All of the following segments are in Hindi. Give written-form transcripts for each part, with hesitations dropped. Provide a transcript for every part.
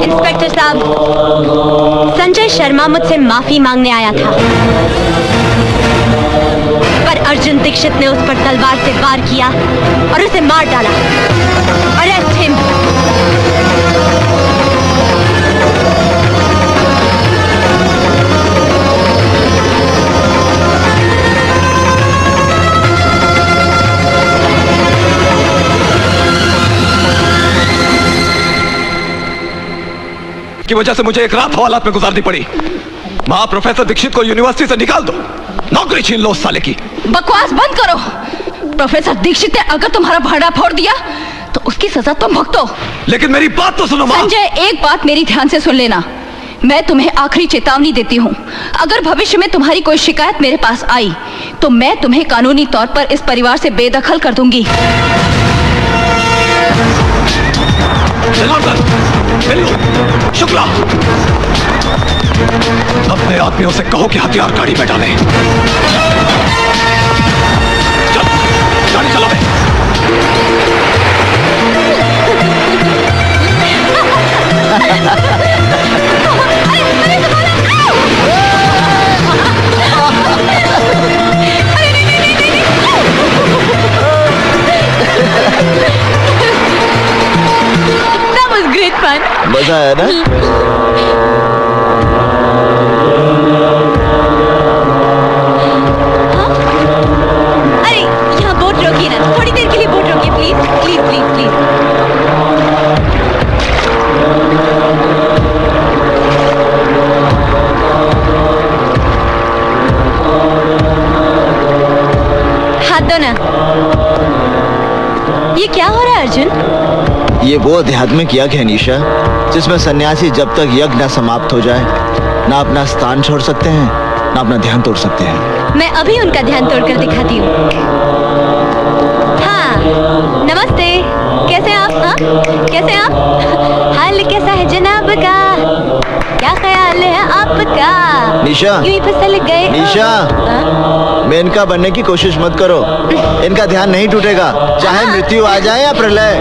इंस्पेक्टर साहब, संजय शर्मा मुझसे माफी मांगने आया था, पर अर्जुन दीक्षित ने उस पर तलवार से वार किया और उसे मार डाला। Arrest him. की वजह से मुझे एक रात हवालात में गुजारनी पड़ी। वहां प्रोफेसर दीक्षित को यूनिवर्सिटी से निकाल दो, नौकरी छीन लो उस साले की। बकवास बंद करो। प्रोफेसर दीक्षित ने अगर तुम्हारा भाड़ा फोड़ दिया तो उसकी सजा तुम भुगतो। लेकिन मेरी बात तो सुनो मां। संजय, एक बात मेरी ध्यान से सुन लेना। मैं तुम्हें आखिरी चेतावनी देती हूँ, अगर भविष्य में तुम्हारी कोई शिकायत मेरे पास आई तो मैं तुम्हें कानूनी तौर पर इस परिवार से बेदखल कर दूंगी। शुक्ला, अपने आदमियों से कहो कि हथियार गाड़ी में डालें। चल, गाड़ी चला दे। That was great fun. मजा आया ना? अरे यहाँ बोट रोकिए ना, थोड़ी देर के लिए बोट रोकिए प्लीज प्लीज प्लीज प्लीज। हाथ दो ना। ये क्या हो रहा है अर्जुन? ये वो आध्यात्मिक यज्ञ है निशा, जिसमें सन्यासी जब तक यज्ञ न समाप्त हो जाए ना अपना स्थान छोड़ सकते हैं ना अपना ध्यान तोड़ सकते हैं। मैं अभी उनका ध्यान तोड़कर दिखाती हूँ। हाँ, नमस्ते, कैसे हैं आप? हाँ, कैसे हैं आप? हाल कैसा है जनाब का? क्या ख्याल है आपका? निशा, यूं ही फिसल गए। निशा, मेनका बनने की कोशिश मत करो। इनका ध्यान नहीं टूटेगा, चाहे मृत्यु आ जाए या प्रलय।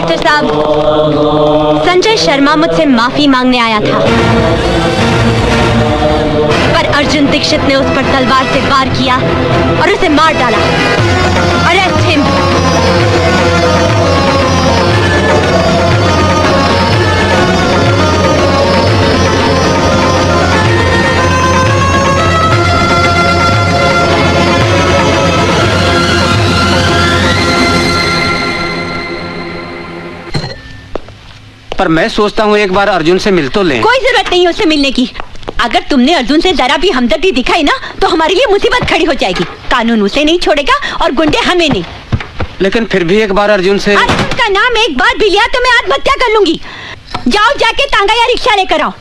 इंस्पेक्टर साहब, संजय शर्मा मुझसे माफी मांगने आया था, पर अर्जुन दीक्षित ने उस पर तलवार से वार किया और उसे मार डाला। Arrest him. पर मैं सोचता हूँ एक बार अर्जुन से मिल तो लें। कोई जरूरत नहीं है उससे मिलने की। अगर तुमने अर्जुन से जरा भी हमदर्दी दिखाई ना तो हमारे लिए मुसीबत खड़ी हो जाएगी। कानून उसे नहीं छोड़ेगा और गुंडे हमें नहीं। लेकिन फिर भी एक बार अर्जुन से। अर्जुन का नाम एक बार भी लिया तो मैं आत्महत्या कर लूंगी। जाओ जाके तांगा या रिक्शा लेकर आओ।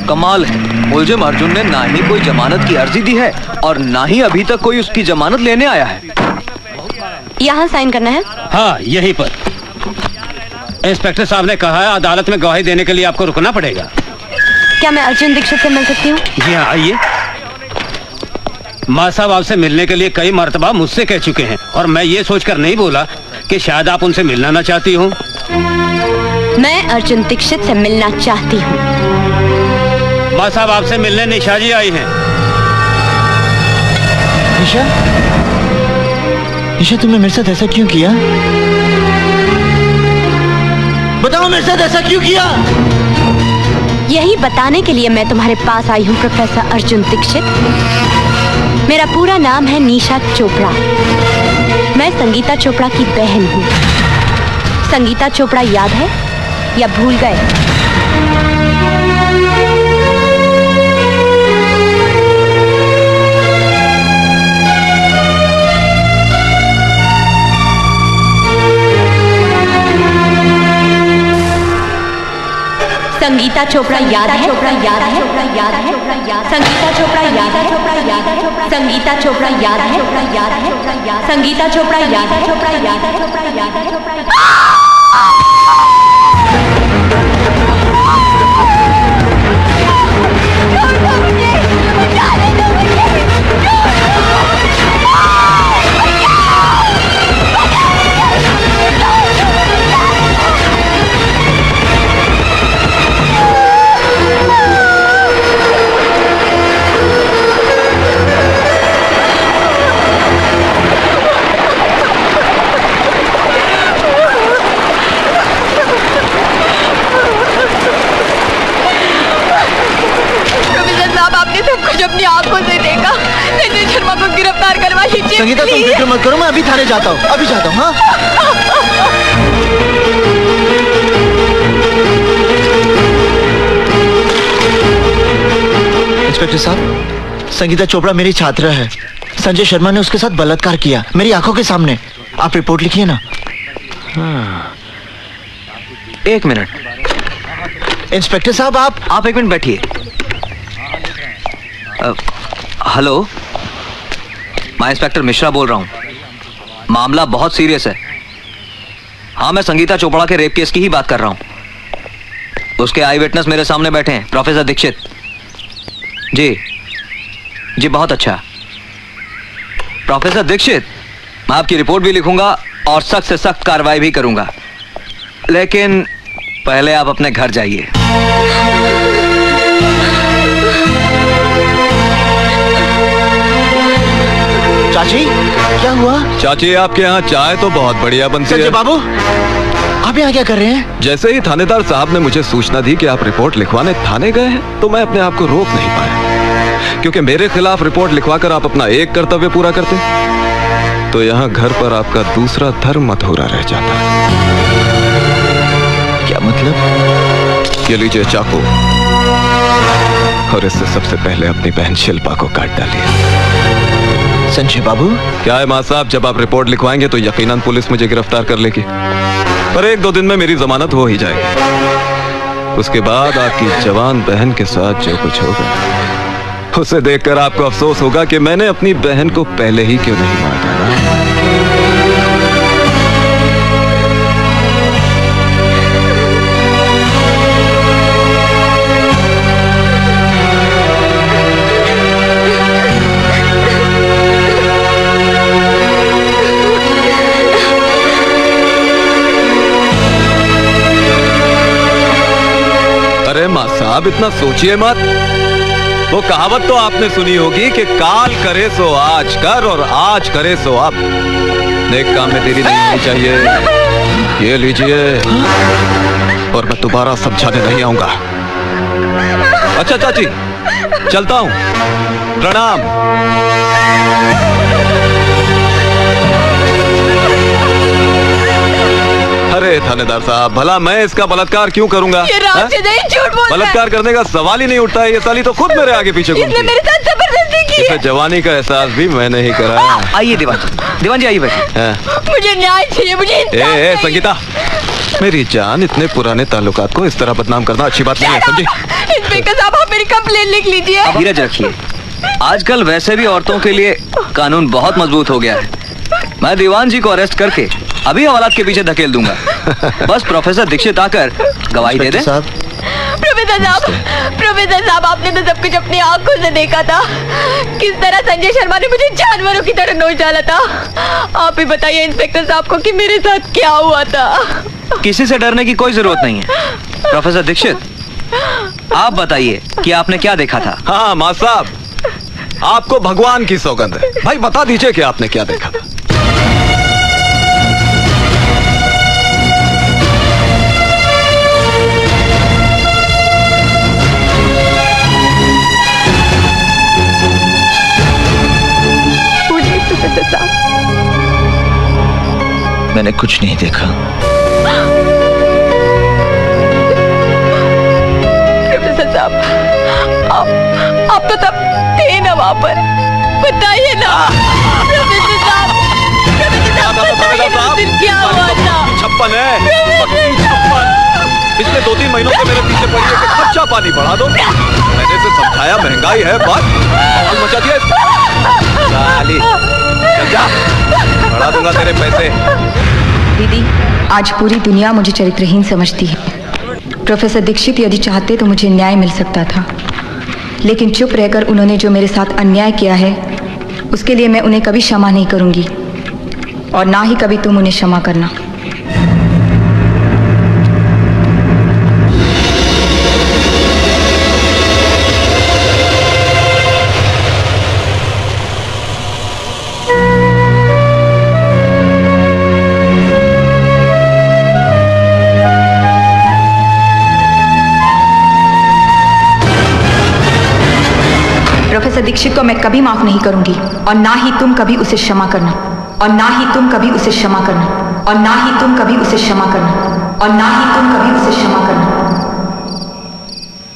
कमाल है, मुलजिम अर्जुन ने ना ही कोई जमानत की अर्जी दी है और ना ही अभी तक कोई उसकी जमानत लेने आया है। यहाँ साइन करना है? हाँ, यहीं पर। इंस्पेक्टर साहब ने कहा है अदालत में गवाही देने के लिए आपको रुकना पड़ेगा। क्या मैं अर्जुन दीक्षित से मिल सकती हूँ? जी हाँ, आइए। माँ साहब आपसे मिलने के लिए कई मर्तबा मुझसे कह चुके हैं और मैं ये सोचकर नहीं बोला कि शायद आप उनसे मिलना ना चाहती हूँ। मैं अर्जुन दीक्षित से मिलना चाहती हूँ। माँ साहब आपसे मिलने निशा जी आई हैं। निशा, निशा तुमने मेरे साथ ऐसा क्यों किया? बताओ मेरे साथ ऐसा क्यों किया? यही बताने के लिए मैं तुम्हारे पास आई हूँ प्रोफेसर अर्जुन दीक्षित। मेरा पूरा नाम है निशा चोपड़ा। मैं संगीता चोपड़ा की बहन हूँ। संगीता चोपड़ा याद है या भूल गए? संगीता चोपड़ा याद है? चोपड़ा याद है? चोपड़ा याद है? संगीता चोपड़ा याद है? चोपड़ा याद है? संगीता चोपड़ा याद है? चोपड़ा याद है? संगीता चोपड़ा याद है? चोपड़ा याद है? चोपड़ा याद है? चोपड़ा याद अपनी आंखों से देखा। संजय शर्मा को गिरफ्तार करवाइए। संगीता तुम फिक्र मत करो, मैं अभी थाने जाता हूँ, अभी जाता हूँ। हाँ, इंस्पेक्टर साहब, संगीता चोपड़ा मेरी छात्रा है। संजय शर्मा ने उसके साथ बलात्कार किया मेरी आंखों के सामने। आप रिपोर्ट लिखिए ना। हाँ। एक मिनट इंस्पेक्टर साहब, आप एक मिनट बैठिए। हेलो, मैं इंस्पेक्टर मिश्रा बोल रहा हूँ। मामला बहुत सीरियस है। हाँ, मैं संगीता चोपड़ा के रेप केस की ही बात कर रहा हूँ। उसके आई विटनेस मेरे सामने बैठे हैं, प्रोफेसर दीक्षित। जी बहुत अच्छा। प्रोफेसर दीक्षित, मैं आपकी रिपोर्ट भी लिखूंगा और सख्त से सख्त कार्रवाई भी करूंगा, लेकिन पहले आप अपने घर जाइए। चाची, क्या हुआ? चाची, आपके यहाँ चाय तो बहुत बढ़िया बनती संजय है। बाबू, आप यहाँ क्या कर रहे हैं? जैसे ही थानेदार साहब ने मुझे सूचना दी कि आप रिपोर्ट लिखवाने थाने गए हैं, तो मैं अपने आप को रोक नहीं पाया, क्योंकि मेरे खिलाफ रिपोर्ट लिखवाकर आप अपना एक कर्तव्य पूरा करते तो यहाँ घर पर आपका दूसरा धर्म अधूरा रह जाता। क्या मतलब? ये लीजिए चाकू, और इससे सबसे पहले अपनी बहन शिल्पा को काट डालिए। संजय बाबू, क्या है माँ साहब, जब आप रिपोर्ट लिखवाएंगे तो यकीनन पुलिस मुझे गिरफ्तार कर लेगी, पर 1-2 दिन में मेरी जमानत हो ही जाएगी। उसके बाद आपकी जवान बहन के साथ जो कुछ होगा उसे देखकर आपको अफसोस होगा कि मैंने अपनी बहन को पहले ही क्यों नहीं मार डाला। आप इतना सोचिए मत। वो कहावत तो आपने सुनी होगी कि काल करे सो आज कर और आज करे सो अब। नेक काम में देरी नहीं होनी चाहिए। ये लीजिए, और मैं दोबारा समझाने नहीं आऊंगा। अच्छा चाची, चलता हूं। प्रणाम। अरे थानेदार साहब, भला मैं इसका बलात्कार क्यों करूंगा? ये राज से नहीं, झूठ बोल रहा है। बलात्कार करने का सवाल ही नहीं उठता है। ये साली तो खुद मेरे आगे पीछे घूमती इसने है। मेरे साथ जबरदस्ती की इसे है। जवानी का एहसास भी मैंने ही कराया। आइए दीवान जी आइए बैठिए। हाँ। मुझे न्याय चाहिए, मुझे इंसाफ चाहिए। संगीता, मेरी जान, इतने पुराने ताल्लुकात को इस तरह बदनाम करना अच्छी बात नहीं है, समझी? इंस्पेक्टर साहब, आप मेरी कंप्लेन लिख लीजिए। अब धीरज रखिए। आजकल वैसे भी औरतों के लिए कानून बहुत मजबूत हो गया है। मैं दीवान जी को अरेस्ट करके अभी हवालात के पीछे धकेल दूंगा। बस प्रोफेसर दीक्षित आकर गवाही दे दे। प्रोफेसर साहब, आपने तो सब कुछ अपनी आंखों से देखा था। किस तरह संजय शर्मा ने मुझे जानवरों की तरह नोच डाला था। आप ही बताइए इंस्पेक्टर साहब को कि मेरे साथ क्या हुआ था। किसी से डरने की कोई जरूरत नहीं है। प्रोफेसर दीक्षित, आप बताइए कि आपने क्या देखा था। हाँ मां साहब, आपको भगवान की सौगंध है। भाई बता दीजिए कि आपने क्या देखा था। मैंने कुछ नहीं देखा। प्रोफेसर साहब, आप तो तब थे ना वहां पर, बताइए ना। प्रोफेसर साहब, बताइए ना उस दिन क्या हुआ था। 56 है, पक्की 56। पिछले 2-3 महीनों से मेरे पीछे पड़ी है कि कच्चा पानी बढ़ा दो। मैंने इसे समझाया महंगाई है, बात माहौल मचा दिया। साली, चल जा, बढ़ा दूंगा तेरे पैसे। दीदी, आज पूरी दुनिया मुझे चरित्रहीन समझती है। प्रोफेसर दीक्षित यदि चाहते तो मुझे न्याय मिल सकता था, लेकिन चुप रहकर उन्होंने जो मेरे साथ अन्याय किया है उसके लिए मैं उन्हें कभी क्षमा नहीं करूंगी, और ना ही कभी तुम उन्हें क्षमा करना। प्रोफेसर दीक्षित को मैं कभी माफ नहीं करूंगी, और ना ही तुम कभी उसे क्षमा करना, और ना ही तुम कभी उसे क्षमा करना, और ना ही तुम कभी उसे क्षमा करना, और ना ही तुम कभी उसे क्षमा करना।